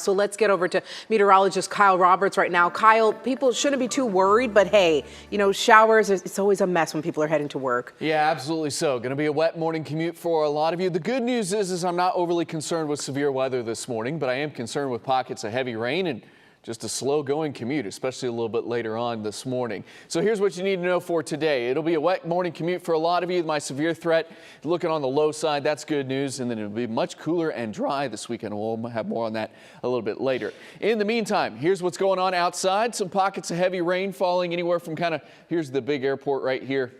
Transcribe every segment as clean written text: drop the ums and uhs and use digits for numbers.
So let's get over to meteorologist Kyle Roberts right now. Kyle, people shouldn't be too worried, but hey, you know, showers, it's always a mess when people are heading to work. Yeah, absolutely so. Going to be a wet morning commute for a lot of you. The good news is I'm not overly concerned with severe weather this morning, but I am concerned with pockets of heavy rain and just a slow going commute, especially a little bit later on this morning. So here's what you need to know for today. It'll be a wet morning commute for a lot of you. My severe threat looking on the low side. That's good news. And then it'll be much cooler and dry this weekend. We'll have more on that a little bit later. In the meantime, here's what's going on outside. Some pockets of heavy rain falling anywhere from here's the big airport right here.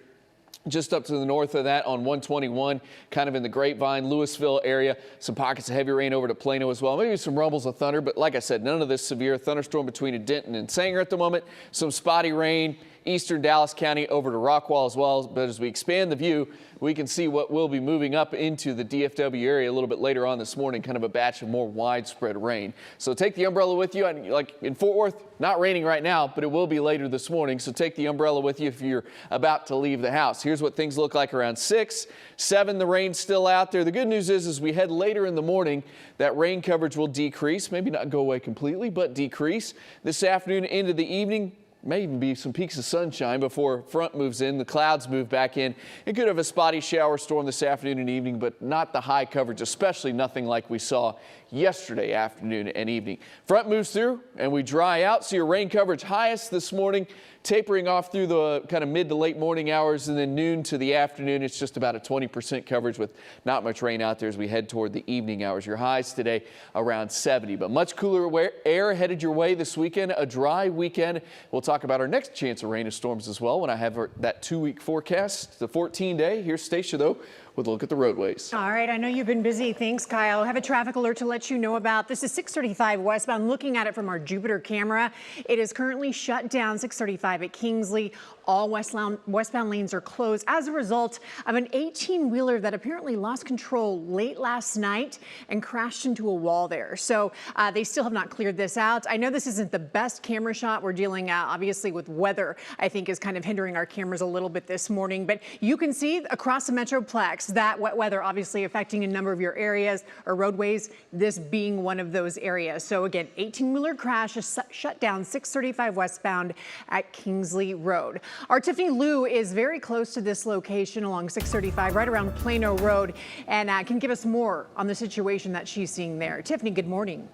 Just up to the north of that on 121, kind of in the Grapevine, Louisville area. Some pockets of heavy rain over to Plano as well. Maybe some rumbles of thunder, but like I said, none of this severe. Thunderstorm between Denton and Sanger at the moment. Some spotty rain, eastern Dallas County over to Rockwall as well. But as we expand the view, we can see what will be moving up into the DFW area a little bit later on this morning, kind of a batch of more widespread rain. So take the umbrella with you. Like in Fort Worth, not raining right now, but it will be later this morning. So take the umbrella with you if you're about to leave the house. Here's what things look like around 6, 7. The rain's still out there. The good news is as we head later in the morning, that rain coverage will decrease, maybe not go away completely, but decrease. This afternoon into the evening, may even be some peaks of sunshine before front moves in. The clouds move back in. It could have a spotty shower storm this afternoon and evening, but not the high coverage, especially nothing like we saw yesterday afternoon and evening. Front moves through and we dry out. So your rain coverage highest this morning, tapering off through the kind of mid to late morning hours, and then noon to the afternoon. It's just about a 20% coverage with not much rain out there as we head toward the evening hours. Your highs today around 70, but much cooler air headed your way this weekend. A dry weekend. We'll talk about our next chance of rain and storms as well when I have that 2-week forecast, the 14-day. Here's Stacia though with a look at the roadways. All right, I know you've been busy. Thanks, Kyle. I have a traffic alert to let you know about. This is 635 westbound. Looking at it from our Jupiter camera, it is currently shut down 635 at Kingsley. All westbound lanes are closed as a result of an 18-wheeler that apparently lost control late last night and crashed into a wall there. So they still have not cleared this out. I know this isn't the best camera shot. We're dealing obviously with weather, I think is kind of hindering our cameras a little bit this morning, but you can see across the Metroplex that wet weather obviously affecting a number of your areas or roadways, this being one of those areas. So again, 18-wheeler crash is shut down 635 westbound at Kingsley Road. Our Tiffany Liu is very close to this location along 635 right around Plano Road and can give us more on the situation that she's seeing there. Tiffany, good morning.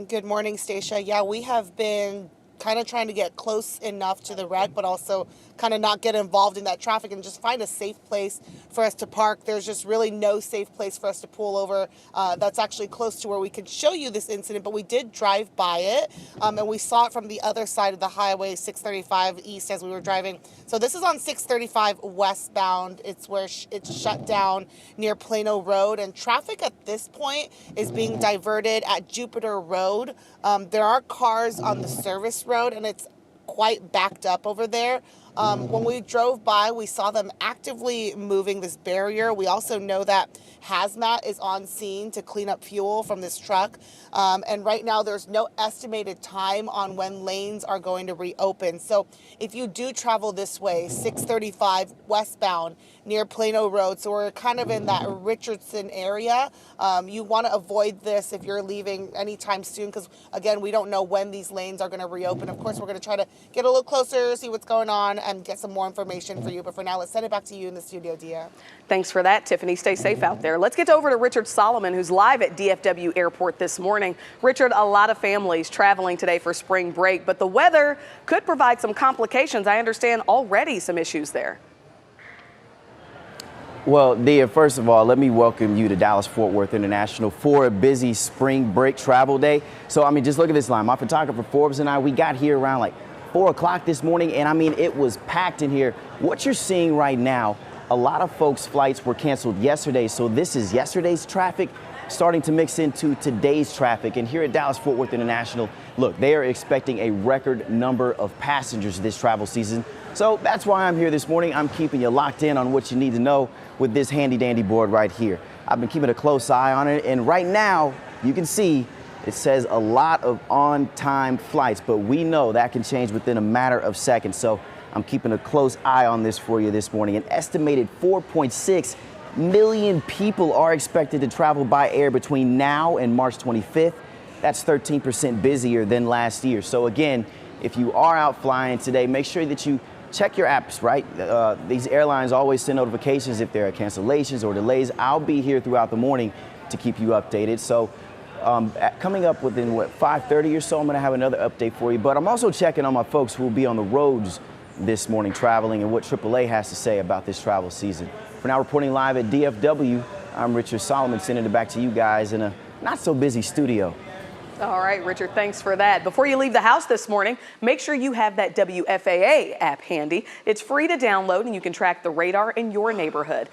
Good morning, Stacia. Yeah, we have been kind of trying to get close enough to the wreck, but also kind of not get involved in that traffic and just find a safe place for us to park. There's just really no safe place for us to pull over that's actually close to where we could show you this incident, but we did drive by it and we saw it from the other side of the highway, 635 east as we were driving. So this is on 635 westbound. It's where it's shut down near Plano Road, and traffic at this point is being diverted at Jupiter Road. There are cars on the service road and it's quite backed up over there. When we drove by, we saw them actively moving this barrier. We also know that hazmat is on scene to clean up fuel from this truck. And right now there's no estimated time on when lanes are going to reopen. So if you do travel this way, 635 westbound near Plano Road, so we're kind of in that Richardson area, you want to avoid this if you're leaving anytime soon, because again, we don't know when these lanes are going to reopen. Of course, we're going to try to get a little closer, see what's going on, and get some more information for you. But for now, let's send it back to you in the studio, Dia. Thanks for that, Tiffany. Stay safe out there. Let's get over to Richard Solomon, who's live at DFW Airport this morning. Richard, a lot of families traveling today for spring break, but the weather could provide some complications. I understand already some issues there. Well, Dia, first of all, let me welcome you to Dallas-Fort Worth International for a busy spring break travel day. So, I mean, just look at this line. My photographer, Forbes, and I, we got here around like 4 o'clock this morning, and I mean, it was packed in here. What you're seeing right now, a lot of folks' flights were canceled yesterday, so this is yesterday's traffic starting to mix into today's traffic. And here at Dallas-Fort Worth International, look, they are expecting a record number of passengers this travel season. So that's why I'm here this morning. I'm keeping you locked in on what you need to know with this handy dandy board right here. I've been keeping a close eye on it, and right now you can see it says a lot of on-time flights, but we know that can change within a matter of seconds. So I'm keeping a close eye on this for you this morning. An estimated 4.6 million people are expected to travel by air between now and March 25th. That's 13% busier than last year. So again, if you are out flying today, make sure that you check your apps, right? These airlines always send notifications if there are cancellations or delays. I'll be here throughout the morning to keep you updated. So coming up within 5:30 or so, I'm going to have another update for you. But I'm also checking on my folks who will be on the roads this morning traveling and what AAA has to say about this travel season. For now, reporting live at DFW, I'm Richard Solomon, sending it back to you guys in a not so busy studio. All right, Richard, thanks for that. Before you leave the house this morning, make sure you have that WFAA app handy. It's free to download and you can track the radar in your neighborhood.